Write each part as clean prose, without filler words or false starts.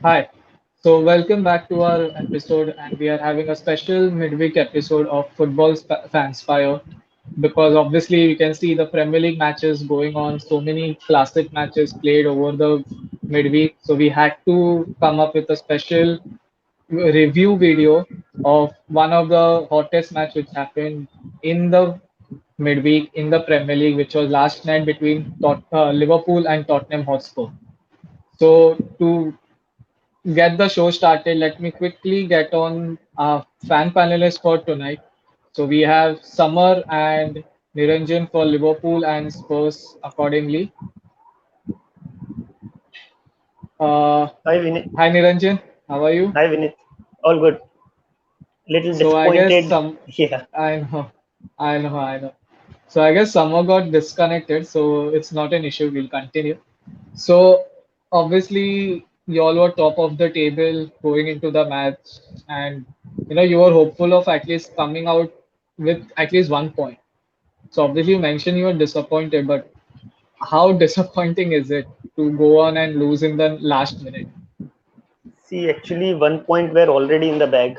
Hi. So, welcome back to our episode, and we are having a special midweek episode of Football Fans Fire because obviously you can see the Premier League matches going on, so many classic matches played over the midweek. So, we had to come up with a special review video of one of the hottest match which happened in the midweek in the Premier League, which was last night between Liverpool and Tottenham Hotspur. So, to get the show started, let me quickly get on our fan panelists for tonight. So we have Summer and Niranjan for Liverpool and Spurs accordingly. Uh, Hi Vinit. Hi Niranjan, how are you? Hi Vinit. All good. Little So I guess disappointed. some, Yeah. I know, I know. So I guess Summer got disconnected, so it's not an issue. We'll continue. So obviously, you all were top of the table going into the match, and you were hopeful of at least coming out with at least 1 point. So obviously, you mentioned you were disappointed, but how disappointing is it to go on and lose in the last minute? See, actually, 1 point were already in the bag.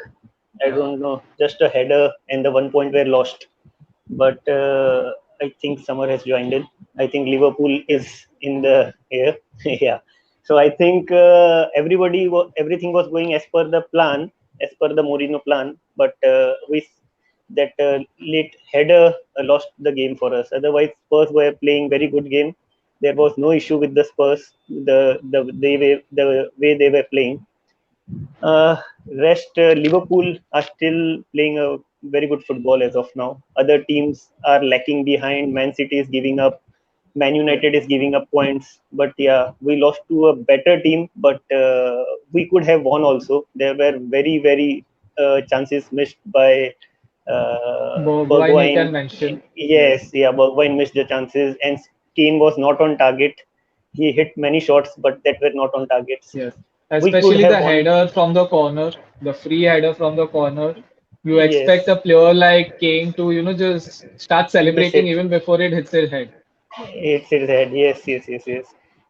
I don't know, just a header, and the 1 point were lost. But I think Summer has joined in. I think Liverpool is in the air. Yeah. So I think everything was going as per the plan, as per the Mourinho plan. But with that late header lost the game for us. Otherwise, Spurs were playing very good game. There was no issue with the Spurs. The way they were playing. uh, Rest, Liverpool are still playing a very good football as of now. Other teams are lacking behind. Man City is giving up. Man United is giving up points. But yeah, we lost to a better team. But we could have won also. There were very chances missed by Bergwijn you can Bergwijn. mention. Yes, Yes, yeah, Bergwijn missed the chances, and Kane was not on target. He hit many shots, but that were not on targets. yes. We could Especially have the won. header from the corner, the free header from the corner. You expect Yes, a player like Kane to, just start miss celebrating it. even before it hits his head. It's his head. Yes.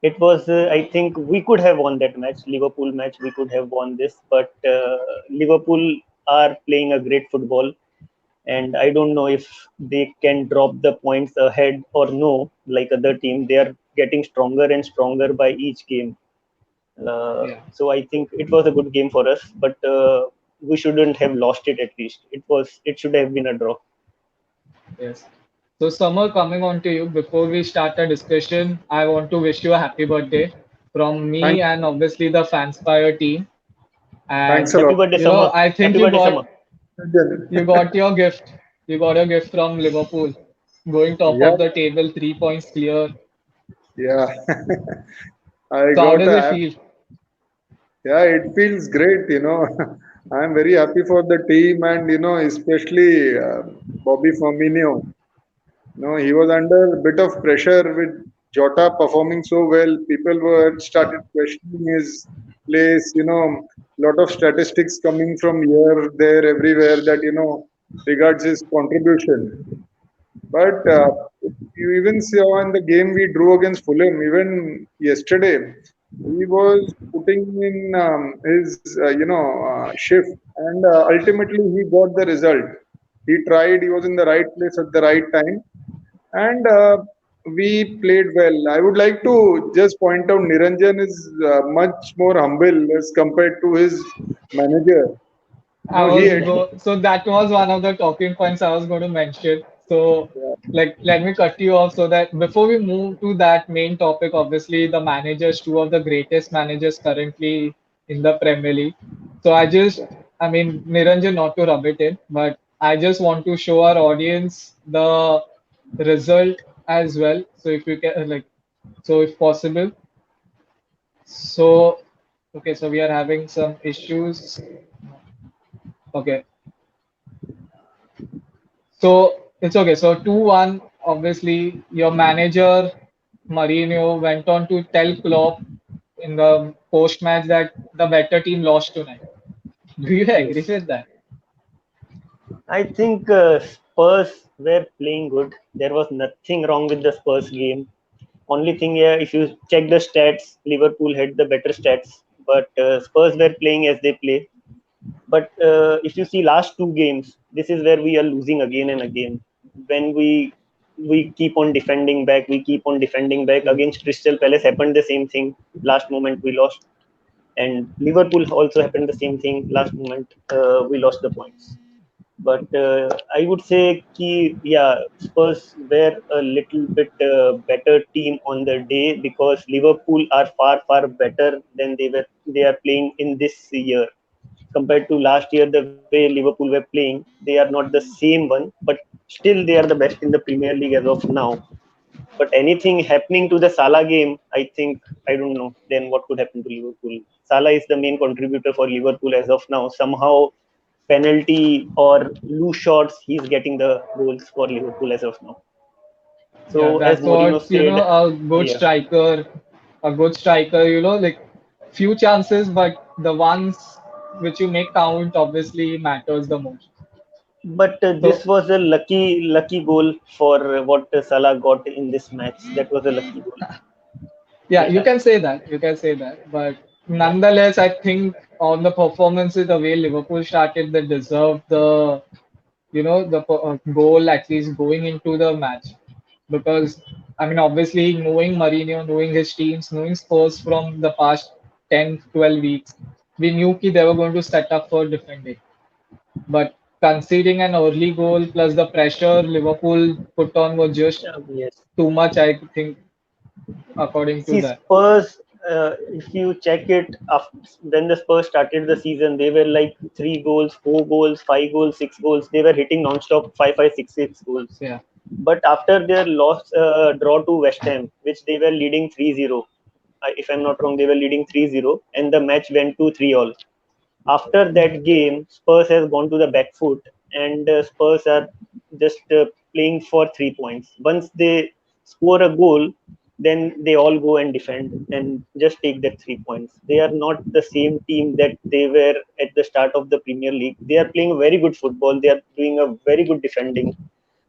It was. I think we could have won that match, Liverpool match. We could have won this, but Liverpool are playing a great football, and I don't know if they can drop the points ahead or no. Like other team, they are getting stronger and stronger by each game. Yeah. So I think it was a good game for us, but we shouldn't have lost it. At least it was. It should have been a draw. Yes. So, Summer, coming on to you, before we start our discussion, I want to wish you a happy birthday from Thank, me and obviously the Fanspire team. thanks And a lot. Happy birthday, Summer. I think Happy birthday, Summer. you got your gift. You got your gift from Liverpool, going top Yeah, of the table, 3 points clear. yeah. I So, how got does a it feel? yeah, it feels great, I'm very happy for the team and, especially Bobby Firmino. He was under a bit of pressure with Jota performing so well. People were started questioning his place, lot of statistics coming from here, there, everywhere that, regards his contribution. But you even saw in the game we drew against Fulham, even yesterday, he was putting in his, shift, and ultimately he got the result. He tried, he was in the right place at the right time, and we played well. I would like to just point out Niranjan is much more humble as compared to his manager. He So that was one of the talking points I was going to mention. So, like, let me cut you off so that before we move to that main topic, obviously the managers, two of the greatest managers currently in the Premier League. So I mean, Niranjan, not to rub it in, but I just want to show our audience the result as well. So if you can, so if possible. So, okay, so we are having some issues. Okay. So it's okay. So 2-1, obviously, your manager, Mourinho, went on to tell Klopp in the post-match that the better team lost tonight. Do you agree Yes. with that? I think Spurs were playing good. There was nothing wrong with the Spurs game. Only thing, yeah, if you check the stats, Liverpool had the better stats. but Spurs were playing as they play. But if you see last two games, this is where we are losing again and again. When we keep on defending back, we keep on defending back. Against Crystal Palace happened the same thing. Last moment we lost, and Liverpool also happened the same thing. Last moment we lost the points. But I would say ki, yeah, Spurs were a little bit better team on the day because Liverpool are far better than they are playing in this year compared to last year. The way Liverpool were playing, they are not the same one, but still they are the best in the Premier League as of now. But anything happening to the Salah game, I think, I don't know then what could happen to Liverpool. Salah is the main contributor for Liverpool as of now. Somehow, penalty or loose shots, he's getting the goals for Liverpool as of now. Yeah, So, as that's Mourinho what, said, yeah, a good striker, like few chances, but the ones which you make count obviously matters the most. but this So, was a lucky goal for what Salah got in this match. That was a lucky goal. yeah, you Yeah, can say that. You can say that. But yeah. nonetheless, I think on the performances, the way Liverpool started, they deserved the goal at least going into the match. Because, I mean, obviously, knowing Mourinho, knowing his teams, knowing Spurs from the past 10, 12 weeks, we knew that they were going to set up for defending. But conceding an early goal plus the pressure Liverpool put on was just Yes. too much, I think, according to See, that. Spurs, if you check it, after, when the Spurs started the season, they were like 3 goals, 4 goals, 5 goals, 6 goals. They were hitting non-stop 5, 5, 6 goals. Yeah. But after their loss, draw to West Ham, which they were leading 3-0, if I'm not wrong, they were leading 3-0, and the match went to 3-all. After that game, Spurs has gone to the back foot, and Spurs are just playing for 3 points. Once they score a goal, then they all go and defend and just take that 3 points. They are not the same team that they were at the start of the Premier League. They are playing very good football. They are doing a very good defending,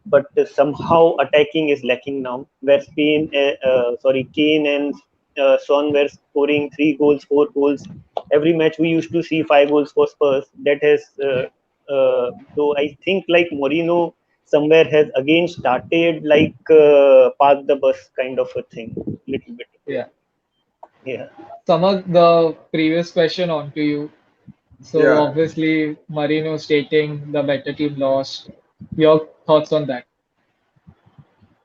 but somehow attacking is lacking now. Where Kane and Son were scoring 3 goals, 4 goals every match. We used to see 5 goals for Spurs. That has, though I think like Mourinho somewhere has again started like park the bus kind of a thing, little bit. Yeah. Yeah. Some of the previous question on to you. So Yeah. obviously Marino stating the better team lost. Your thoughts on that?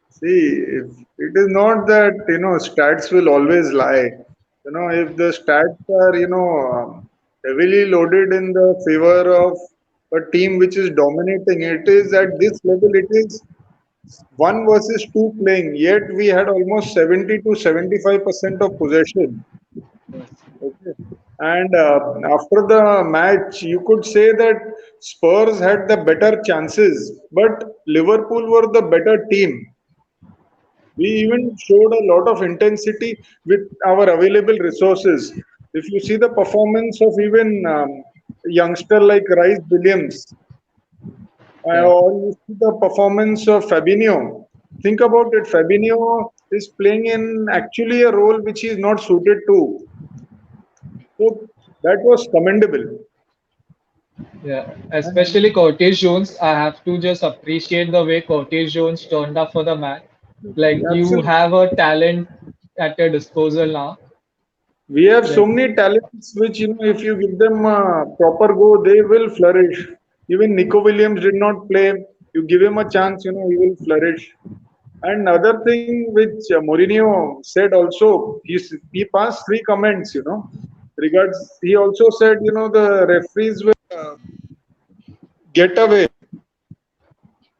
See, if it is not that, stats will always lie. If the stats are, heavily loaded in the favor of a team which is dominating, it is at this level, it is one versus two playing, yet we had almost 70 to 75% of possession. Yes. Okay. And after the match, you could say that Spurs had the better chances, but Liverpool were the better team. We even showed a lot of intensity with our available resources. If you see the performance of even youngster like Rice Williams, Yeah. or you see the performance of Fabinho, think about it. Fabinho is playing in actually a role which he is not suited to. So that was commendable. Yeah. And Especially Curtis Jones. I have to just appreciate the way Curtis Jones turned up for the match. Like you absolutely, have a talent at your disposal now. we have so Like many talents which, if you give them a proper go, they will flourish. Even Nico Williams did not play. You give him a chance, he will flourish. And other thing which Mourinho said also, he passed three comments, regards. He also said, the referees will get away.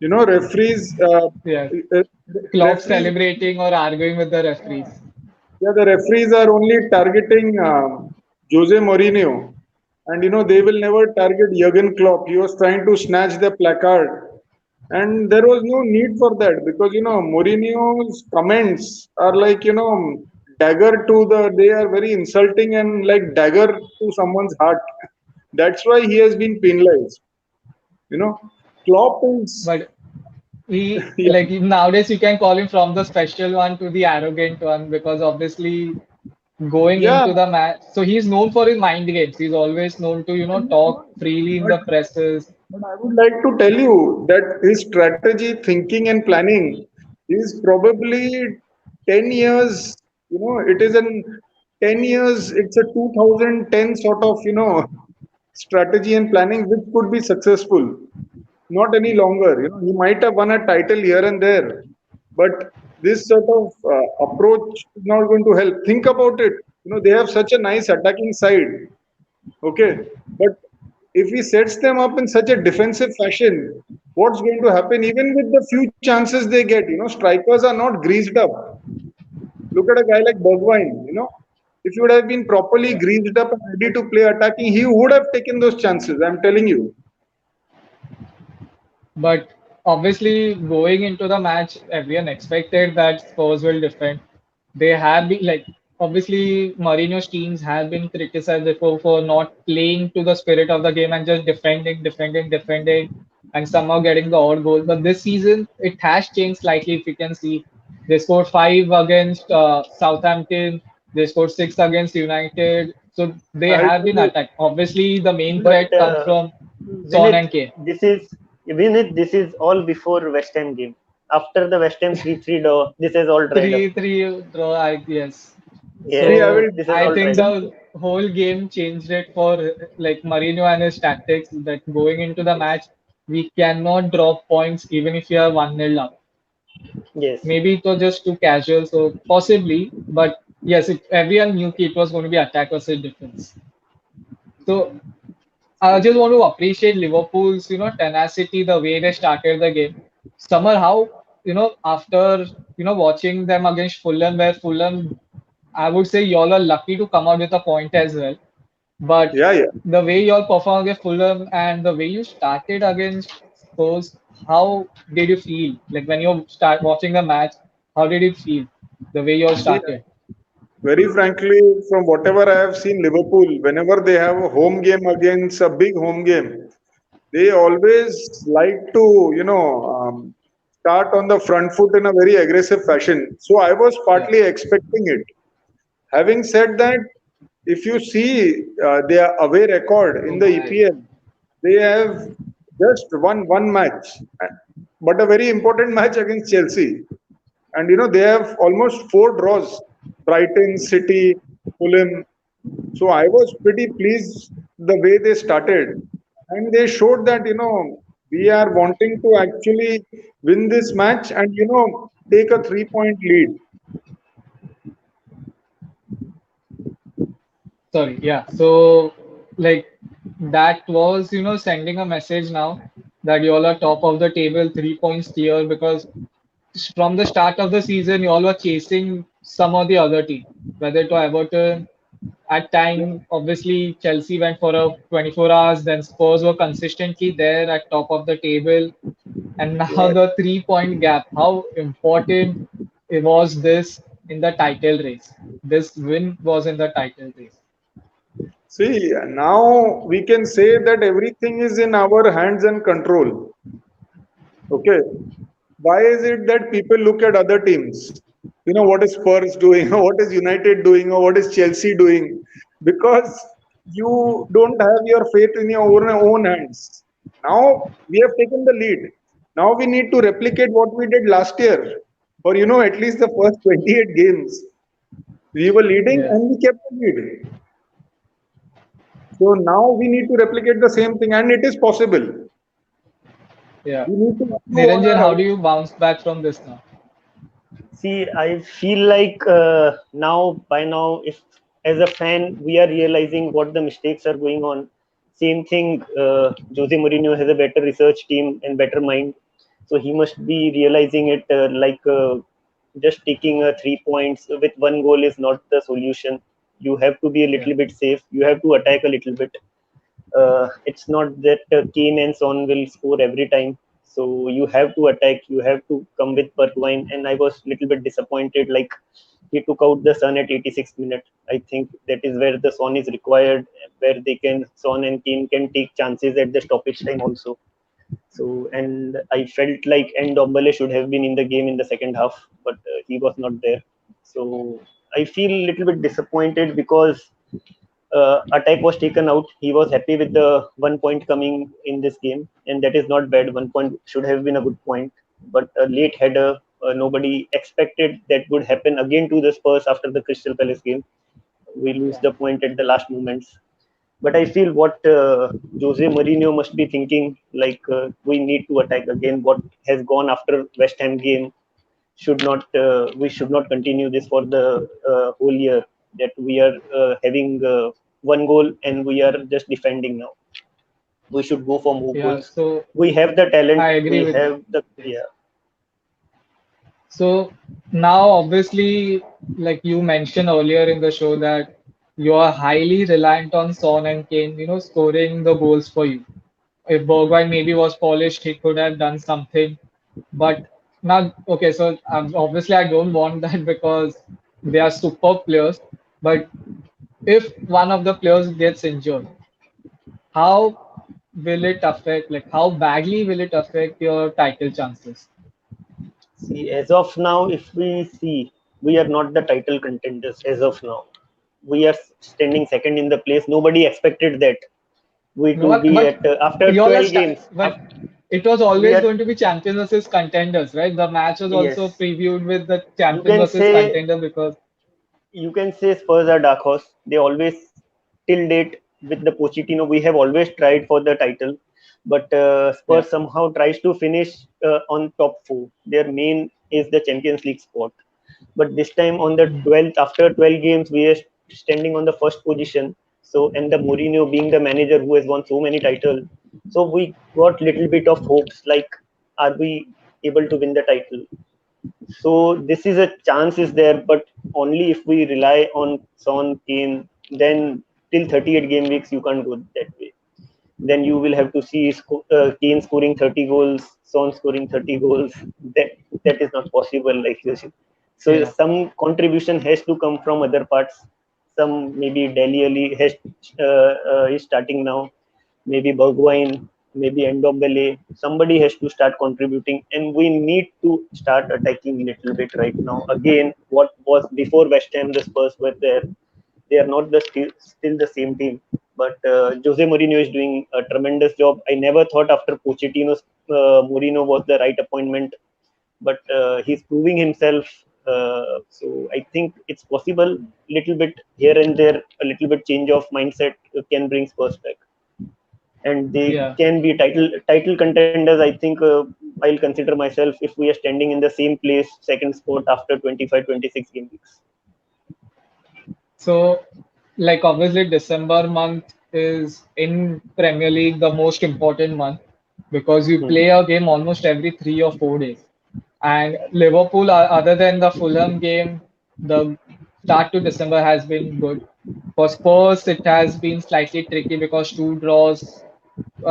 Referees, yeah. uh, Klopp referees, celebrating or arguing with the referees. yeah, the referees are only targeting Jose Mourinho, and they will never target Jurgen Klopp. He was trying to snatch the placard, and there was no need for that because Mourinho's comments are like dagger to the. They are very insulting and like dagger to someone's heart. That's why he has been penalized. You know, Klopp is But he yeah, like nowadays you can call him from the special one to the arrogant one because obviously going Yeah, into the match. So he's known for his mind games. He's always known to, talk freely in but the presses. But I would like to tell you that his strategy, thinking, and planning is probably 10 years. It is an 10 years, it's a 2010 sort of, strategy and planning which could be successful. Not any longer. He might have won a title here and there, but this sort of approach is not going to help. Think about it. They have such a nice attacking side. Okay, but if he sets them up in such a defensive fashion, what's going to happen? Even with the few chances they get, strikers are not greased up. Look at a guy like Bergwijn. If he would have been properly Yeah. greased up and ready to play attacking, he would have taken those chances. I'm telling you. But obviously, going into the match, everyone expected that Spurs will defend. They have been like, obviously, Mourinho's teams have been criticized before for not playing to the spirit of the game and just defending, defending, defending, and somehow getting the odd goal. But this season, it has changed slightly. If you can see, they scored five against Southampton. They scored six against United. So they I'll have tell been you. attacked. Obviously, the main But threat comes from Son Vinith, and Kane. this is all before West Ham game. After the West Ham 3-3 draw, this is all dried up. 3-3 draw, yes. Yes, See, I will So this is I all think dried up. the whole game changed it for like Mourinho and his tactics that going into the match, we cannot drop points even if you are 1-0 up. Yes, Maybe it was just too casual, so possibly, but yes, everyone knew it was going to be attack versus defense. So I just want to appreciate Liverpool's, tenacity, the way they started the game. Summer, how, after, watching them against Fulham, where Fulham, I would say y'all are lucky to come out with a point as well. But yeah, yeah. the way y'all performed against Fulham and the way you started against Spurs, how did you feel? Like when you start watching the match, how did you feel? The way y'all See, started. very frankly, from whatever I have seen, Liverpool, whenever they have a home game against a big home game, they always like to, start on the front foot in a very aggressive fashion. So I was Yeah. partly expecting it. Having said that, if you see their away record Oh in the my. EPL, they have just won one match, but a very important match against Chelsea. And they have almost four draws: Brighton, City, Fulham. So I was pretty pleased the way they started, and they showed that we are wanting to actually win this match and take a 3 point lead. Sorry, yeah. So, like, that was, sending a message now that you all are top of the table, 3 points clear, because from the start of the season, you all were chasing some of the other team, whether to Everton. At time, obviously, Chelsea went for a 24 hours, then Spurs were consistently there at top of the table. And now Yeah. the 3 point gap, how important it was this in the title race? This win was in the title race. See, now we can say that everything is in our hands and control. Okay. Why is it that people look at other teams? What is Spurs doing, or what is United doing, or what is Chelsea doing? Because you don't have your fate in your own hands. Now we have taken the lead. Now we need to replicate what we did last year, or at least the first 28 games. We were leading Yeah. and we kept the lead. So now we need to replicate the same thing, and it is possible. Yeah. We need to improve on Niranjan, our how away. do you bounce back from this now? see, I feel like now, by now, if as a fan we are realizing what the mistakes are going on. Same thing, Jose Mourinho has a better research team and better mind, so he must be realizing it. Just taking 3 points with one goal is not the solution. You have to be a Yeah. little bit safe. You have to attack a little bit. It's not that Kane and Son will score every time. So you have to attack. You have to come with Bergwijn. And I was a little bit disappointed. Like he took out the Son at 86th minute. I think that is where the Son is required, where they can Son and Kane can take chances at the stoppage time also. So and I felt like Ndombele should have been in the game in the second half, but he was not there. So I feel a little bit disappointed because attack was taken out. He was happy with the 1 point coming in this game, and that is not bad. 1 point should have been a good point, but a late header. Nobody expected that would happen again to the Spurs after the Crystal Palace game. We lose Yeah. the point at the last moments. But I feel what Jose Mourinho must be thinking, like we need to attack again. What has gone after West Ham game should not we should not continue this for the whole year. That we are having one goal and we are just defending now. We should go for more Yeah. goals. So We have the talent. I agree We with that. have the Yes. yeah. So now, obviously, like you mentioned earlier in the show, that you are highly reliant on Son and Kane, scoring the goals for you. If Bergwijn maybe was polished, he could have done something. But now, okay, so obviously I don't want that because they are superb players. But if one of the players gets injured, how will it affect, like how badly will it affect your title chances? See, as of now, if we see, we are not the title contenders as of now. We are standing second in the place. Nobody expected that we No, to be but at after you're 12 games. but it was We always are going to be champions versus contenders, right? The match was also yes. previewed with the You champion can versus say contender because Spurs are dark horse. They always till date with the Pochettino. We have always tried for the title, but yeah. Spurs somehow tries to finish on top four. Their main is the Champions League spot. But this time on the Mm. 12th, after 12 games, we are standing on the first position. So and the Mourinho being the manager who has won so many titles, so we got little bit of hopes. Like, are we able to win the title? So this is a chance is there, but only if we rely on Son, Kane. Then till 38 game weeks, you can't go that way. Then you will have to see Kane scoring 30 goals, Son scoring 30 goals. That that is not possible. Like you said. So Yeah. some contribution has to come from other parts. Some maybe Deli Ali has is starting now, maybe Bergwijn, maybe Ndombele. Somebody has to start contributing, and we need to start attacking a little bit right now. Again, what was before West Ham, the Spurs were there. They are not still the same team, but Jose Mourinho is doing a tremendous job. I never thought after Pochettino's Mourinho was the right appointment, but he's proving himself. So I think it's possible. Little bit here and there, a little bit change of mindset can bring Spurs back, and they Yeah. can be title contenders. I think I'll consider myself if we are standing in the same place, second spot after 25, 26 game weeks. So, like obviously December month is in Premier League the most important month because you Hmm. play a game almost every 3 or 4 days. And Liverpool, other than the Fulham game, the start to December has been good. For Spurs, it has been slightly tricky because two draws,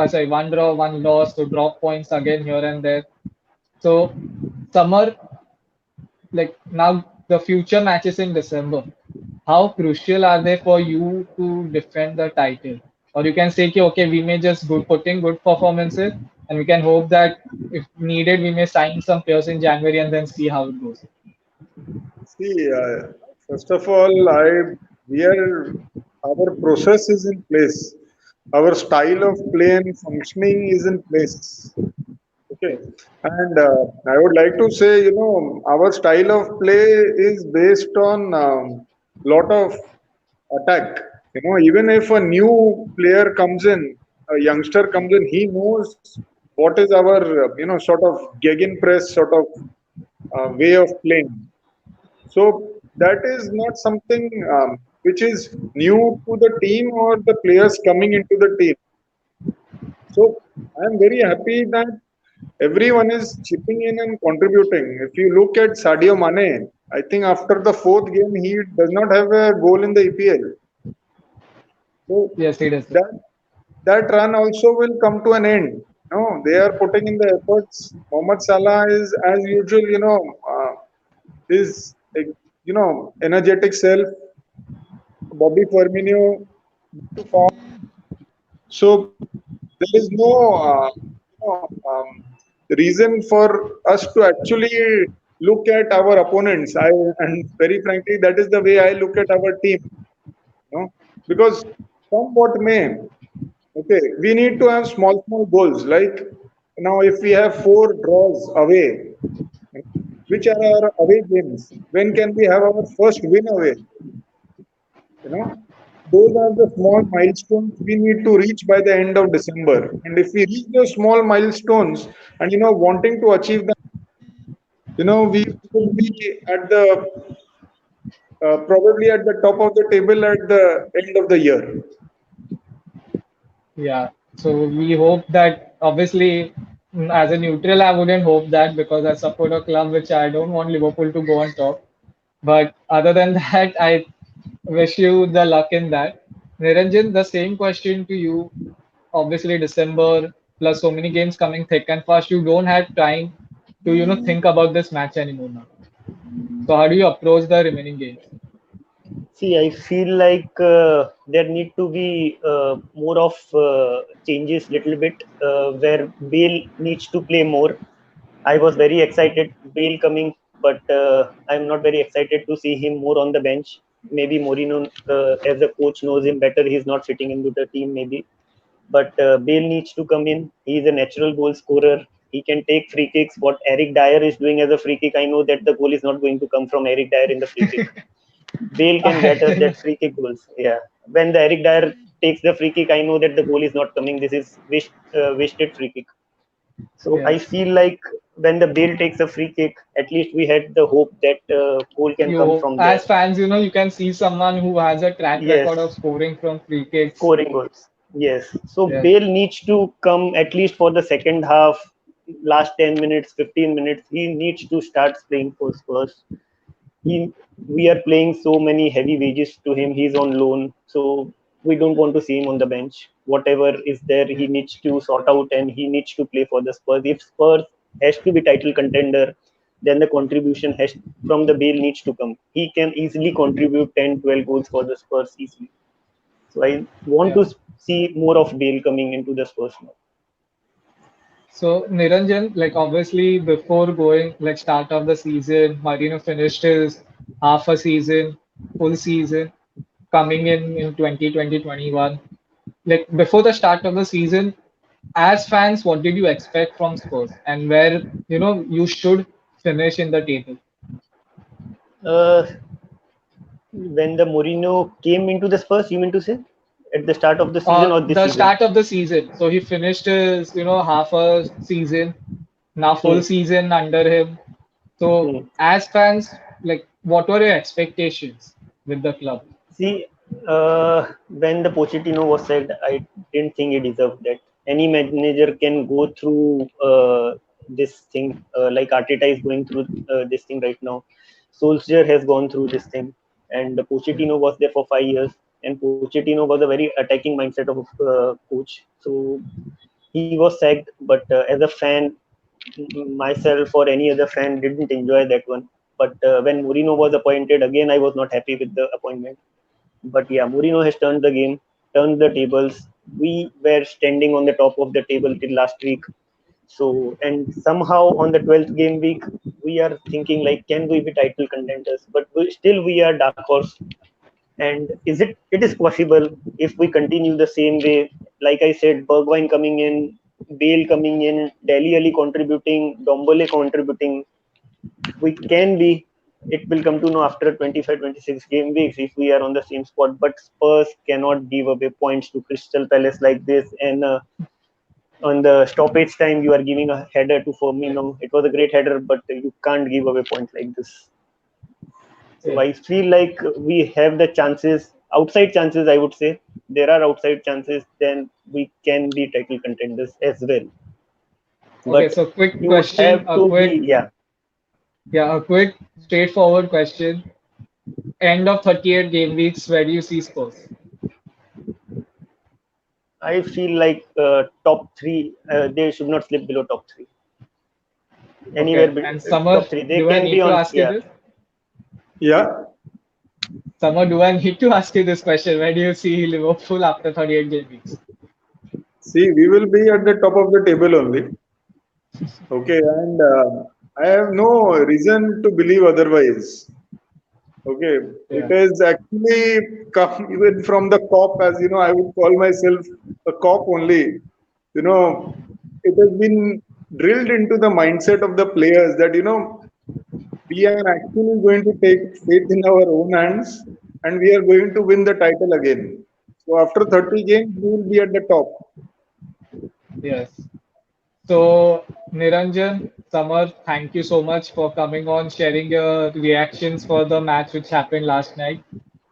sorry, one draw, one loss, to drop points again here and there. So, summer, like now, the future matches in December, how crucial are they for you to defend the title? Or you can say, okay, we may just put in good performances and we can hope that if needed, we may sign some players in January and then see how it goes. See, first of all, we are our process is in place. Our style of play and functioning is in place. Okay, and I would like to say, our style of play is based on lot of attack. Even if a new player comes in, a youngster comes in, he knows what is our, sort of gegenpress sort of way of playing. So that is not something which is new to the team or the players coming into the team. So I am very happy that everyone is chipping in and contributing. If you look at Sadio Mane, I think after the fourth game he does not have a goal in the EPL. So Yes, it is. that that run also will come to an end. No, they are putting in the efforts. Mohamed Salah is, as usual, his energetic self. Bobby Firmino to form. So there is no reason for us to actually look at our opponents. And very frankly, that is the way I look at our team. Because come what may, okay, we need to have small goals. Like now, if we have 4 draws away, which are our away games, when can we have our first win away? You know, those are the small milestones we need to reach by the end of December. And if we reach those small milestones, and wanting to achieve them, we could be at the probably at the top of the table at the end of the year. Yeah. So we hope that obviously, as a neutral, I wouldn't hope that because I support a club which I don't want Liverpool to go on top. But other than that, I wish you the luck in that. Niranjan, the same question to you. Obviously, December plus so many games coming thick and fast. You don't have time to think about this match anymore now. So how do you approach the remaining games? See, I feel like there need to be more of changes, little bit, where Bale needs to play more. I was very excited, Bale coming, but I'm not very excited to see him more on the bench. Maybe Mourinho, as a coach, knows him better. He's not fitting into the team, maybe. But Bale needs to come in. He's a natural goal scorer. He can take free kicks. What Eric Dyer is doing as a free kick, I know that the goal is not going to come from Eric Dyer in the free kick. Bale can get us that free kick goals. Yeah. When the Eric Dyer takes the free kick, I know that the goal is not coming. This is wasted free kick. So I Yes. feel like when the Bale takes a free kick, at least we had the hope that goal can come You, from there. as fans, you can see someone who has a track Yes, record of scoring from free kicks. scoring goals. Yes. So Yes. Bale needs to come at least for the second half, last 10 minutes, 15 minutes. He needs to start playing for Spurs. He, we are playing so many heavy wages to him. He's on loan. So we don't want to see him on the bench. Whatever is there, he needs to sort out and he needs to play for the Spurs. If Spurs has to be title contender, then the contribution has from the Bale needs to come. He can easily contribute 10, 12 goals for the Spurs easily. So I want Yeah. to see more of Bale coming into the Spurs now. So Niranjan, like obviously before going like start of the season, Marino finished his half a season, full season, coming in 2020-21. Like before the start of the season, as fans, what did you expect from Spurs and where you should finish in the table? Uh, when the Mourinho came into the Spurs, you mean to say at the start of the season or this The season? start of the season. So he finished his half a season, now full Hmm. season under him. So Hmm. as fans, like what were your expectations with the club? See, when the Pochettino was said, I didn't think he deserved that. Any manager can go through this thing, like Arteta is going through this thing right now. Solskjaer has gone through this thing, and the Yeah. Pochettino was there for 5 years, and Pochettino was a very attacking mindset of coach. So he was sacked, but as a fan, myself or any other fan didn't enjoy that one. But when Mourinho was appointed, again I was not happy with the appointment. But yeah, Mourinho has turned the game, turned the tables. We were standing on the top of the table till last week. So, and somehow on the 12th game week, we are thinking like, can we be title contenders? But still, we are dark horse. And it is possible if we continue the same way. Like I said, Bergwijn coming in, Bale coming in, Dele Alli contributing, Dombole contributing, we can be. It will come to know after 25, 26 game weeks if we are on the same spot. But Spurs cannot give away points to Crystal Palace like this. And on the stoppage time, you are giving a header to Firmino. It was a great header, but you can't give away points like this. So Yeah. I feel like we have the chances, outside chances, I would say. There are outside chances, then we can be title contenders as well. Okay, But so quick you question, have to be, yeah. a quick straightforward question. End of 38 game weeks, where do you see Spurs? I feel like top three, they should not slip below top three. Anywhere Okay, and Summer, top three, they do I can be need to on. ask you Yeah, this? Yeah. Summer, do I need to ask you this question? Where do you see Liverpool after 38 game weeks? See, we will be at the top of the table only. Okay, and I have no reason to believe otherwise. Okay, it Yeah. has actually come even from the cop, as you know, I would call myself a cop only. You know, it has been drilled into the mindset of the players that, we are actually going to take faith in our own hands and we are going to win the title again. So after 30 games, we will be at the top. Yes. So, Niranjan, Samar, thank you so much for coming on, sharing your reactions for the match which happened last night.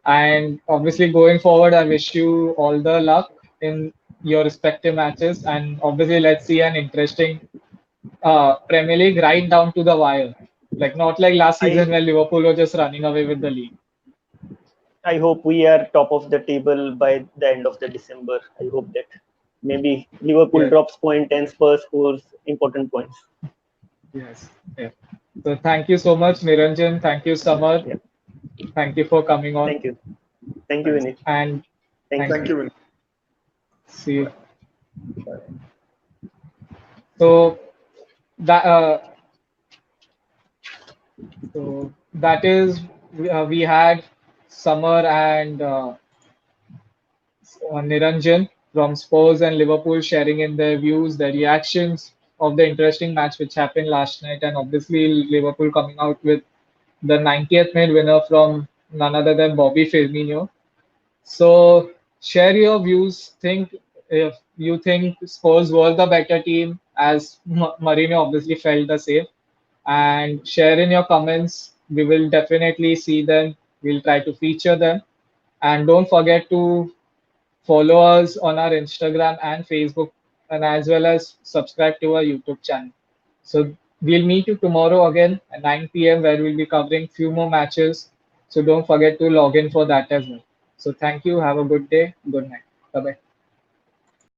And obviously, going forward, I wish you all the luck in your respective matches. And obviously, let's see an interesting Premier League right down to the wire. Like, not like last season I where Liverpool were just running away with the league. I hope we are top of the table by the end of the December. I hope that maybe Liverpool Yes, drops point and Spurs scores important points. yes, yeah. So, thank you so much, Niranjan. Thank you, Samar. Yeah. Thank you for coming on. Thank you. Thank you, Thanks. Vinit. And Thank thank you. Thank you. you, Vinay. See you. Bye. So that that is we had Summer and Niranjan from Spurs and Liverpool sharing in their views, their reactions of the interesting match which happened last night, and obviously Liverpool coming out with the 90th minute winner from none other than Bobby Firmino. So share your views. Think if you think Spurs were the better team, as Mourinho obviously felt the same, and share in your comments. We will definitely see them. We'll try to feature them, and don't forget to follow us on our Instagram and Facebook, and as well as subscribe to our YouTube channel. So we'll meet you tomorrow again at 9 p.m. where we'll be covering few more matches. So don't forget to log in for that as well. So thank you. Have a good day. Good night. Bye bye.